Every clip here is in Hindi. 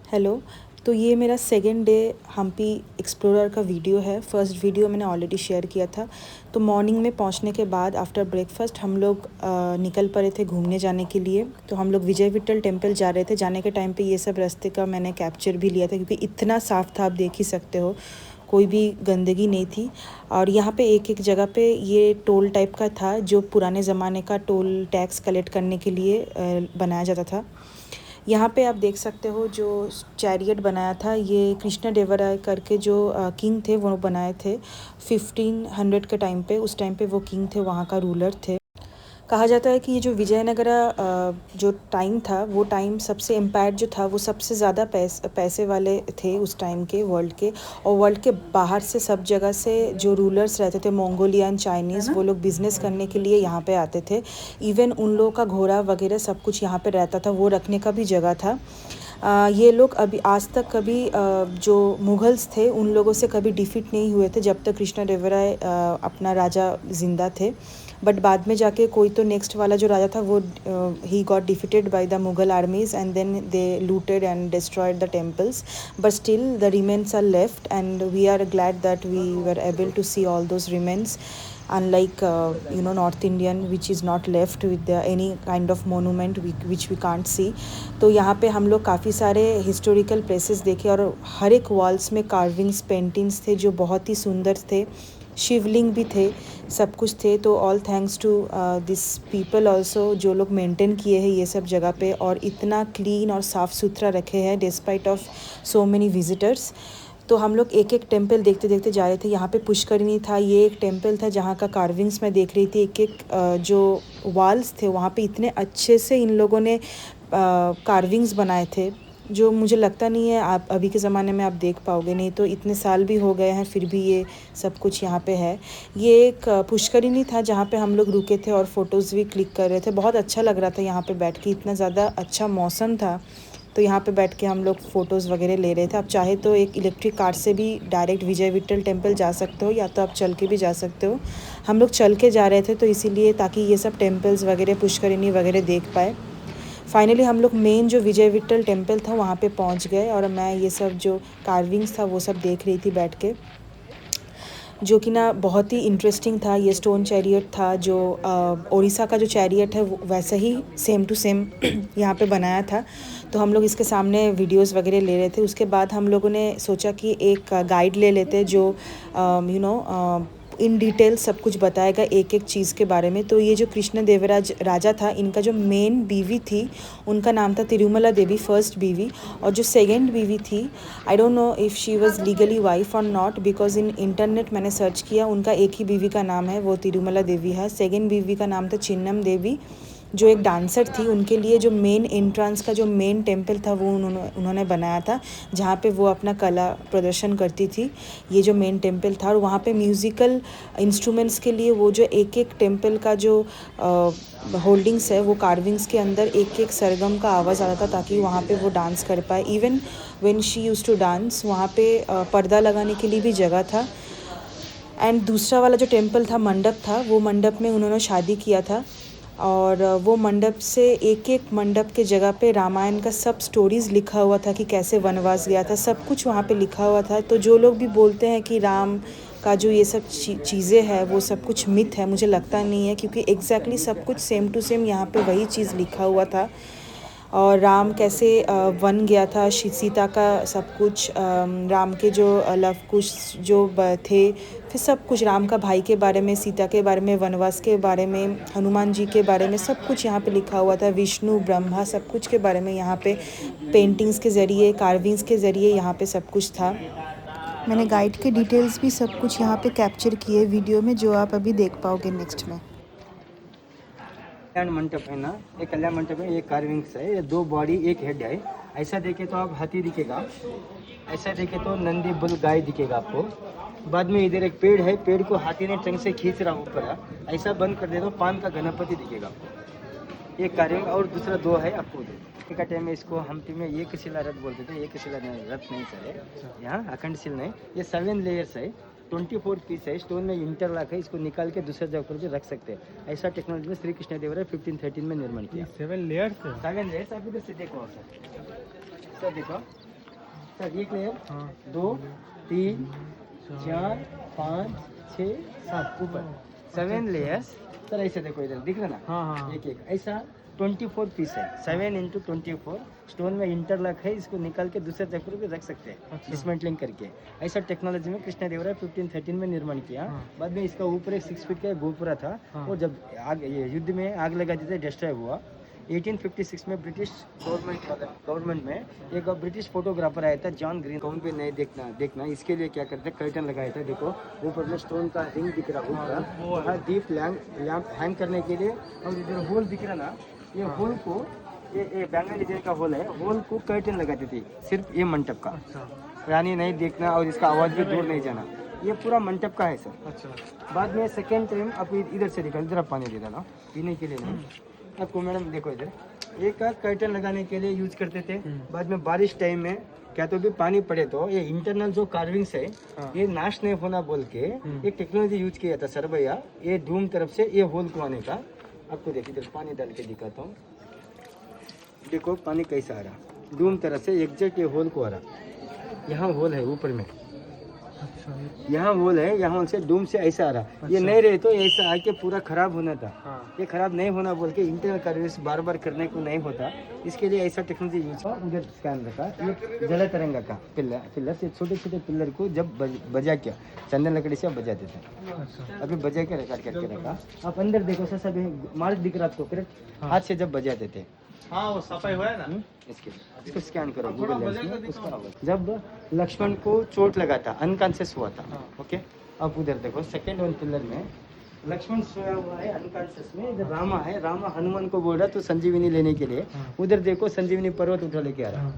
हेलो। तो ये मेरा सेकेंड डे हम्पी एक्सप्लोरर का वीडियो है। फर्स्ट वीडियो मैंने ऑलरेडी शेयर किया था। तो मॉर्निंग में पहुंचने के बाद आफ्टर ब्रेकफास्ट हम लोग निकल पड़े थे घूमने जाने के लिए। तो हम लोग विजय विट्ठल टेम्पल जा रहे थे। जाने के टाइम पे ये सब रास्ते का मैंने कैप्चर भी लिया था क्योंकि इतना साफ़ था, आप देख ही सकते हो, कोई भी गंदगी नहीं थी। और यहाँ पे एक एक जगह पे ये टोल टाइप का था जो पुराने ज़माने का टोल टैक्स कलेक्ट करने के लिए बनाया जाता था। यहाँ पे आप देख सकते हो जो चैरियट बनाया था, ये कृष्ण देवराय करके जो किंग थे वो बनाए थे 1500 के टाइम पे। उस टाइम पे वो किंग थे, वहाँ का रूलर थे। कहा जाता है कि ये जो विजयनगरा जो टाइम था, वो टाइम सबसे एम्पायर जो था वो सबसे ज़्यादा पैसे वाले थे उस टाइम के वर्ल्ड के। और वर्ल्ड के बाहर से सब जगह से जो रूलर्स रहते थे, मंगोलियन, चाइनीज़, वो लोग बिज़नेस करने के लिए यहाँ पे आते थे। इवन उन लोगों का घोड़ा वगैरह सब कुछ यहाँ पे रहता था, वो रखने का भी जगह था। ये लोग अभी आज तक कभी जो मुग़ल्स थे उन लोगों से कभी डिफीट नहीं हुए थे जब तक कृष्णदेवराय अपना राजा ज़िंदा थे। बट बाद में जाके कोई तो नेक्स्ट वाला जो राजा था वो ही got defeated by the Mughal armies and then they looted and destroyed the temples. But still the remains are left and we are glad that we were able to see all those remains, unlike North Indian, which is not left with any kind of monument which we can't see. तो यहाँ पे हम लोग काफ़ी सारे हिस्टोरिकल प्लेसेस देखे और हर एक वॉल्स में कार्विंग्स, पेंटिंग्स थे जो बहुत ही सुंदर थे। शिवलिंग भी थे, सब कुछ थे। तो all thanks to this people also जो लोग मेंटेन किए हैं ये सब जगह पे और इतना क्लीन और साफ़ सुथरा रखे हैं despite of so many visitors. तो हम लोग एक एक टेम्पल देखते देखते जा रहे थे। यहाँ पे पुष्करिणी था, ये एक टेम्पल था जहाँ का कार्विंग्स मैं देख रही थी। एक एक जो वॉल्स थे वहाँ पे इतने अच्छे से इन लोगों ने कार्विंग्स बनाए थे जो मुझे लगता नहीं है आप अभी के ज़माने में आप देख पाओगे। नहीं तो इतने साल भी हो गए हैं फिर भी ये सब कुछ यहाँ पे है। ये एक पुष्करिणी था जहाँ पे हम लोग रुके थे और फ़ोटोज़ भी क्लिक कर रहे थे। बहुत अच्छा लग रहा था यहाँ पे बैठ के, इतना ज़्यादा अच्छा मौसम था। तो यहाँ पे बैठ के हम लोग फ़ोटोज़ वगैरह ले रहे थे। आप चाहे तो एक इलेक्ट्रिक कार से भी डायरेक्ट विजय विट्ठल टेम्पल जा सकते हो या तो आप चल के भी जा सकते हो। हम लोग चल के जा रहे थे तो इसीलिए ताकि ये सब टेम्पल्स वगैरह, पुष्करिणी वगैरह देख पाए। फाइनली हम लोग मेन जो विजय विट्ठल टेम्पल था वहाँ पे पहुँच गए और मैं ये सब जो कार्विंग्स था वो सब देख रही थी बैठ के, जो कि ना बहुत ही इंटरेस्टिंग था। ये स्टोन चैरियट था जो उड़ीसा का जो चैरियट है वो वैसा ही सेम टू सेम यहाँ पे बनाया था। तो हम लोग इसके सामने वीडियोस वगैरह ले रहे थे। उसके बाद हम लोगों ने सोचा कि एक गाइड ले लेते जो इन डिटेल सब कुछ बताएगा एक एक चीज़ के बारे में। तो ये जो कृष्ण देवराज राजा था, इनका जो मेन बीवी थी उनका नाम था तिरुमला देवी, फर्स्ट बीवी। और जो सेकेंड बीवी थी, I don't know if she was legally wife और नॉट, बिकॉज इन इंटरनेट मैंने सर्च किया, उनका एक ही बीवी का नाम है, वो तिरुमला देवी है। सेकेंड बीवी का नाम था चिन्नम देवी, जो एक डांसर थी। उनके लिए जो मेन एंट्रेंस का जो मेन टेम्पल था वो उन्होंने बनाया था जहाँ पे वो अपना कला प्रदर्शन करती थी। ये जो मेन टेम्पल था और वहाँ पे म्यूज़िकल इंस्ट्रूमेंट्स के लिए वो जो एक एक टेम्पल का जो होल्डिंग्स है वो कार्विंग्स के अंदर एक एक सरगम का आवाज़ आता था ताकि वहाँ पे वो डांस कर पाए। Even when she used to dance, वहाँ पे पर्दा लगाने के लिए भी जगह था। एंड दूसरा वाला जो टेम्पल था, मंडप था, वो मंडप में उन्होंने शादी किया था। और वो मंडप से एक एक मंडप के जगह पे रामायण का सब स्टोरीज़ लिखा हुआ था कि कैसे वनवास गया था, सब कुछ वहाँ पे लिखा हुआ था। तो जो लोग भी बोलते हैं कि राम का जो ये सब चीज़ें हैं वो सब कुछ मिथ है, मुझे लगता नहीं है, क्योंकि एग्जैक्टली सब कुछ सेम टू सेम यहाँ पे वही चीज़ लिखा हुआ था। और राम कैसे वन गया था, सीता का सब कुछ, राम के जो लव कुश जो थे, फिर सब कुछ राम का भाई के बारे में, सीता के बारे में, वनवास के बारे में, हनुमान जी के बारे में, सब कुछ यहाँ पे लिखा हुआ था। विष्णु, ब्रह्मा, सब कुछ के बारे में यहाँ पे पेंटिंग्स के ज़रिए, कार्विंग्स के ज़रिए यहाँ पे सब कुछ था। मैंने गाइड के डिटेल्स भी सब कुछ यहाँ पे कैप्चर किए वीडियो में, जो आप अभी देख पाओगे नेक्स्ट में। कल्याण मंडप है ना, ये कल्याण मंडप है, ये कार्विंग्स है, ये दो बॉडी एक हेड है। ऐसा देखे तो आप हाथी दिखेगा, ऐसा देखे तो नंदी बुल गाय दिखेगा आपको। बाद में इधर एक पेड़ है, पेड़ को हाथी ने टंग से खींच रहा ऊपर, ऐसा बंद कर दे तो पान का गणपति दिखेगा आपको। ये कार्विंग और दूसरा दो है आपको उधर। एक टाइम में इसको हम्पी में एक शिला रथ बोलते थे, एक शिला रथ नहीं सर है यहाँ, अखंड शिल नहीं। ये 7 लेयर्स है, 24 पीस है, स्टोन में इंटरलॉक है, इसको निकाल के दूसरे जगह पर भी रख सकते हैं। ऐसा टेक्नोलॉजी में श्री कृष्ण देवराय 1513 में निर्माण किया। 7 लेयर्स है। 7 लेयर्स आप इधर से देखो सर, देखो सर एक लेयर, हाँ 2 3 4 5 6 7 ऊपर 7 लेयर्स। सर ऐसे देखो इधर दिख रहा ना, हाँ हाँ एक एक ऐसा 24 पीस है। 7 इंटू 24 स्टोन में इंटरलॉक है, इसको निकाल के दूसरे चक्र पे रख सकते हैं अच्छा। डिसमेंटलिंग करके। ऐसा टेक्नोलॉजी में कृष्ण देव राय 1513 में निर्माण किया। हाँ। बाद में इसका ऊपर एक 6 फीट का गोपुरा था, हाँ। वो जब आग ये युद्ध में आग लगा दी थी, डिस्ट्रॉय हुआ। 1856 में ब्रिटिश गवर्नमेंट में एक ब्रिटिश फोटोग्राफर आया था जॉन ग्रीन। कौन भी नहीं देखना इसके लिए क्या करते, कर्टन लगाया था। देखो ऊपर में स्टोन का रिंग दिख रहा ऊपर, दीप लैंप हैंग करने के लिए। और इधर होल दिख रहा ना, ये होल को ये बंगाली जैन का होल है, होल को कर्टन लगाती थी सिर्फ ये मंडप का। अच्छा रानी नहीं देखना और इसका आवाज भी दूर नहीं जाना, ये पूरा मंडप का है सर। अच्छा बाद में सेकेंड टाइम आप इधर से निकल, इधर आप पानी दे देना पीने के लिए नहीं। आपको मैडम देखो इधर एक का कर्टन लगाने के लिए यूज करते थे। बाद में बारिश टाइम में क्या तो भी पानी पड़े तो ये इंटरनल जो कार्विंग्स है ये नाश नहीं होना बोल के एक टेक्नोलॉजी यूज किया था सर भैया, ये डूम तरफ से ये होल को आने का। आपको देखिए इधर पानी डाल के दिखाता हूँ, देखो पानी कैसा आ रहा, डूम तरफ से एग्जैक्ट ये होल को आ रहा। यहाँ होल है ऊपर में, अच्छा यहाँ होल है, यहाँ से डूम से ऐसा आ रहा। ये अच्छा। नहीं रहे तो ऐसा आके पूरा खराब होना था। हाँ ये खराब नहीं होना बोल के इंटरनल सर्विस बार बार करने को नहीं होता, इसके लिए ऐसा टेक्नोलॉजी यूज किया। उधर स्कैन रखा, ये जला तरंगा का पिलर से छोटे छोटे पिलर को जब बजा किया चंदन लकड़ी से बजाते थे। अच्छा अभी बजा के रिकॉर्ड करके रखा। आप अंदर देखो सर, सब मार्क दिख रहा आपको करेक्ट, हाथ से जब बजाते थे। हाँ वो सफाई हुआ है ना। इसको स्कैन करो गूगल लेंस में, उसका आवाज। जब लक्ष्मण को चोट लगा था, अनकॉन्शियस हुआ था, ओके। अब उधर देखो सेकंड वन पिलर में लक्ष्मण सोया हुआ है अनकॉन्शियस में, इधर रामा है, रामा हनुमान को बोल रहा तो संजीवनी लेने के लिए। उधर देखो संजीवनी पर्वत उठा लेके आ रहा।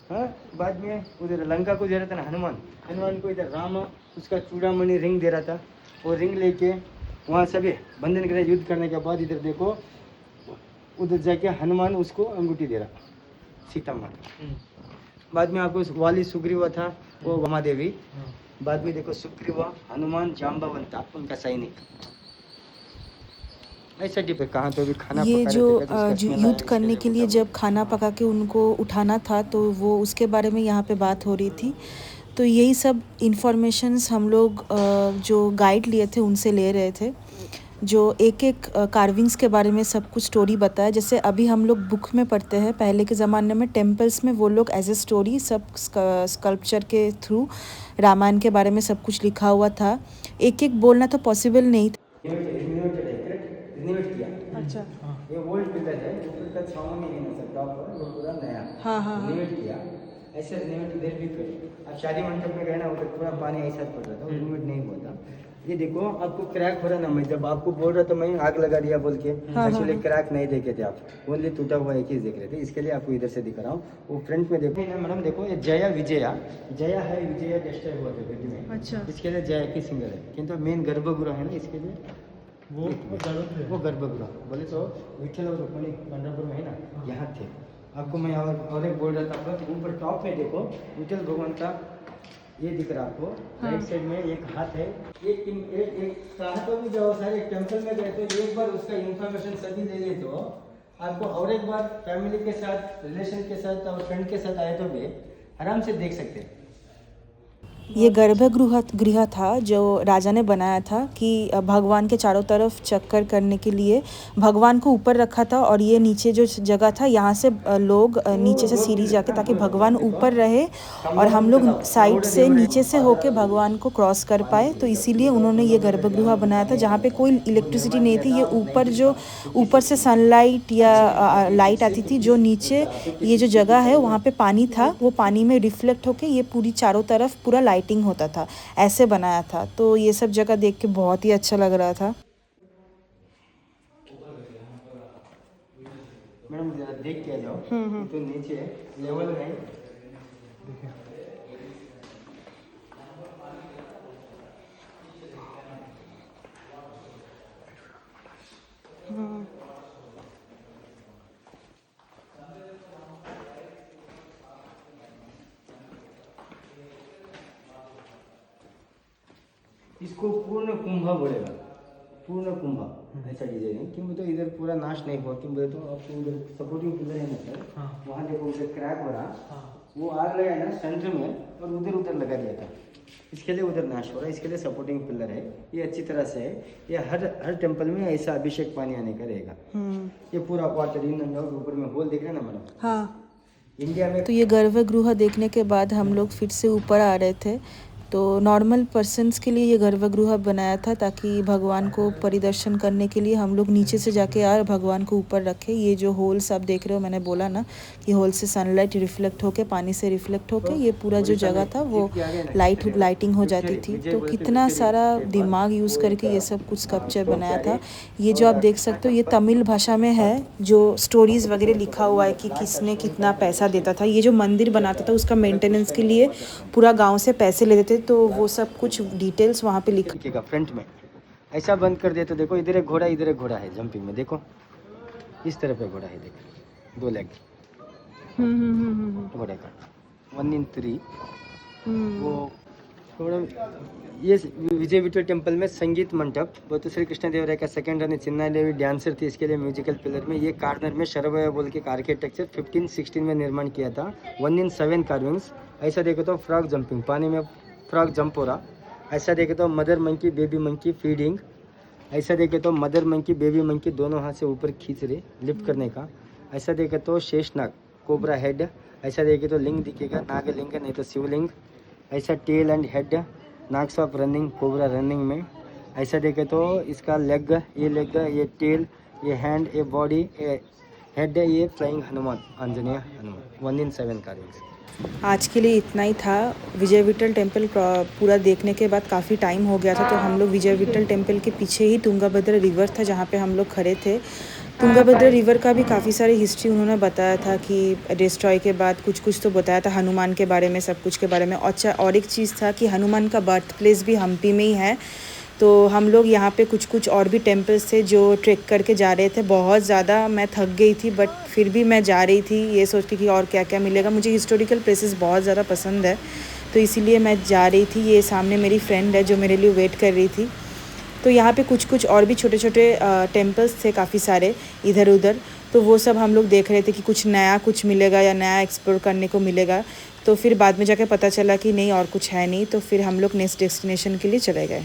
हाँ बाद में उधर लंका को दे रहा था ना हनुमान को, इधर रामा उसका चूड़ामणि रिंग दे रहा था, वो रिंग लेके वहाँ सभी बंधन कर युद्ध करने के बाद इधर देखो उधर जाके हनुमान उसको अंगूठी दे रहा सीता माँ। बाद में आपको वाली सुग्रीवा था, वो वमा देवी। बाद में देखो सुग्रीवा हनुमान जाम्बावन था उनका सैनिक। ऐसा टिप है, कहाँ तो भी खाना ये पका जो रहे थे तो उसका जो smell युद्ध आया, करने इसके के लिए लिए जब खाना पका के उनको उठाना था तो वो उसके बारे में यहाँ पे बात हो रही थी। तो यही सब इन्फॉर्मेशंस हम लोग जो गाइड लिए थे उनसे ले रहे थे, जो एक एक कार्विंग्स के बारे में सब कुछ स्टोरी बताया। जैसे अभी हम लोग बुक में पढ़ते हैं, पहले के ज़माने में टेम्पल्स में वो लोग एज ए स्टोरी सब स्कल्पचर के थ्रू रामायण के बारे में सब कुछ लिखा हुआ था। एक एक बोलना तो पॉसिबल नहीं था। रिनोवेट किया। अच्छा ये ओल्ड पिलर है, ऊपर का छाव में नहीं हो सकता, वो पूरा नया हाँ हाँ हाँ। रिनोवेट किया। ऐसे रिनोवेट इधर भी करे। अब शादी मंडप में गए ना, उधर पूरा पानी ऐसा पड़ रहा था, रिनोवेट नहीं हुआ था। ये देखो आपको क्रैक हो रहा ना, मैं जब आपको बोल रहा था मैं आग लगा दिया बोल के, एक्चुअली क्रैक नहीं देखे थे आप, ओनली टूटा हुआ एक ही देख रहे थे। इसके लिए आपको इधर से दिखा रहा हूँ। वो फ्रंट में देखो ना मैडम, देखो ये जया विजया, जया है विजया डिस्ट्रॉय हुआ था दिल्ली में। अच्छा इसके लिए जया की सिंगल है, किंतु मेन गर्भगृह है ना, इसके लिए वो गर्भगृह बोले तो विठल और रुक्मिणी पंढरपुर में है ना, यहाँ थे। आपको मैं और एक बोल रहा था आपको, ऊपर टॉप में देखो विठल भगवान का ये दिख रहा आपको। राइट साइड में एक हाथ है। एक कहा तो भी जाओ सारे टेंपल में गए तो एक बार उसका इंफॉर्मेशन सभी ले ले तो आपको, और एक बार फैमिली के साथ रिलेशन के साथ और फ्रेंड के साथ आए तो भी आराम से देख सकते हैं। ये गर्भगृह था जो राजा ने बनाया था कि भगवान के चारों तरफ चक्कर करने के लिए भगवान को ऊपर रखा था, और ये नीचे जो जगह था यहाँ से लोग नीचे से सीढ़ी जाके, ताकि भगवान ऊपर रहे और हम लोग साइड से नीचे से होके भगवान को क्रॉस कर पाए। तो इसीलिए उन्होंने ये गर्भगृह बनाया था जहाँ पे कोई इलेक्ट्रिसिटी नहीं थी। ये ऊपर जो ऊपर से सनलाइट या लाइट आती थी, जो नीचे ये जो जगह है वहाँ पे पानी था, वो पानी में रिफ्लेक्ट होके ये पूरी चारों तरफ पूरा लाइटिंग होता था, ऐसे बनाया था। तो ये सब जगह देख के बहुत ही अच्छा लग रहा था। मैडम जरा देख के आ जाओ, तो नीचे लेवल में इसको पूर्ण कुंभा बोलेगा, पूर्ण कुंभा ऐसा डिजाइन है। क्यों तो इधर पूरा नाश नहीं हुआ, क्यों बोले तो आपको उधर सपोर्टिंग पिलर है ना सर, वहाँ देखो उधर क्रैक हो रहा, वो आग लगा है ना सेंटर में और उधर उधर लगा दिया था, इसके लिए उधर नाश हो रहा है, इसके लिए सपोर्टिंग पिलर है। ये अच्छी तरह से है, ये हर टेम्पल में ऐसा अभिषेक पानी आने का रहेगा। ये पूरा वाटर इन एंड आउट, ऊपर में होल देख रहे हैं ना मैडम। हाँ, इंडिया में तो ये गर्भगृह देखने के बाद हम लोग फिर से ऊपर आ रहे थे। तो नॉर्मल पर्सन्स के लिए ये गर्भगृह बनाया था ताकि भगवान को परिदर्शन करने के लिए हम लोग नीचे से जाके यार भगवान को ऊपर रखें। ये जो होल्स आप देख रहे हो, मैंने बोला ना कि होल से सनलाइट रिफ्लेक्ट होके, पानी से रिफ्लेक्ट होके ये पूरा जो जगह था वो लाइटिंग हो जाती थी। तो कितना सारा दिमाग यूज़ करके ये सब कुछ स्कल्पचर बनाया था। ये जो आप देख सकते हो ये तमिल भाषा में है, जो स्टोरीज़ वगैरह लिखा हुआ है कि किसने कितना पैसा देता था। ये जो मंदिर बनाता था उसका मेंटेनेंस के लिए पूरा गाँव से पैसे लेते थे, तो वो सब कुछ डिटेल्स वहाँ पे लिखा। फ्रंट में ऐसा बंद कर दे तो देखो इधर एक घोड़ा, इधर एक घोड़ा है जंपिंग में, देखो इस तरह पे घोड़ा है, देखो 2 लेग घोड़े का 1 in 3। वो थोड़ा ये विजय विठल टेम्पल में संगीत मंडप, वो तो श्री कृष्ण देव राय का सेकंड रानी चिन्ना देवी डांसर थी, इसके लिए म्यूजिकल पिलर में ये कार्नर में शरभया बोल के आर्किटेक्चर 1516 में निर्माण किया था। 1 in 7 कार्विंग्स। ऐसा देखो तो फ्रॉग जंपिंग, पानी में फ्रॉग जंप हो रहा। ऐसा देखे तो mother monkey baby monkey feeding. ऐसा देखे तो मदर मंकी बेबी मंकी दोनों हाथ से ऊपर खींच रहे लिफ्ट करने का। ऐसा देखे तो शेषनाग कोबरा हेड। ऐसा देखे तो लिंग दिखेगा, नागलिंग नहीं तो शिवलिंग। ऐसा टेल एंड हेड, नाग्स ऑफ रनिंग, कोबरा रनिंग में। ऐसा देखे तो इसका लेग, ये टेल, ये हैंड, ये बॉडी, ये हेड, ये flying Hanuman, Anjaneya Hanuman. 1 in 7 carvings. आज के लिए इतना ही था। विजय विठल टेम्पल पूरा देखने के बाद काफ़ी टाइम हो गया था, तो हम लोग विजय विठल टेम्पल के पीछे ही तुंगभद्रा रिवर था जहाँ पे हम लोग खड़े थे। तुंगभद्रा रिवर का भी काफ़ी सारी हिस्ट्री उन्होंने बताया था कि डिस्ट्रॉय के बाद कुछ तो बताया था हनुमान के बारे में, सब कुछ के बारे में। अच्छा, और एक चीज़ था कि हनुमान का बर्थ प्लेस भी हम्पी में ही है। तो हम लोग यहाँ पे कुछ और भी टेम्पल्स थे जो ट्रेक करके जा रहे थे। बहुत ज़्यादा मैं थक गई थी, बट फिर भी मैं जा रही थी ये सोच के कि और क्या क्या मिलेगा। मुझे हिस्टोरिकल प्लेसेस बहुत ज़्यादा पसंद है, तो इसीलिए मैं जा रही थी। ये सामने मेरी फ्रेंड है जो मेरे लिए वेट कर रही थी। तो यहाँ पे कुछ और भी छोटे छोटे टेम्पल्स थे काफ़ी सारे इधर उधर, तो वो सब हम लोग देख रहे थे कि कुछ नया कुछ मिलेगा या नया एक्सप्लोर करने को मिलेगा। तो फिर बाद में जाके पता चला कि नहीं, और कुछ है नहीं। तो फिर हम लोग नेक्स्ट डेस्टिनेशन के लिए चले गए।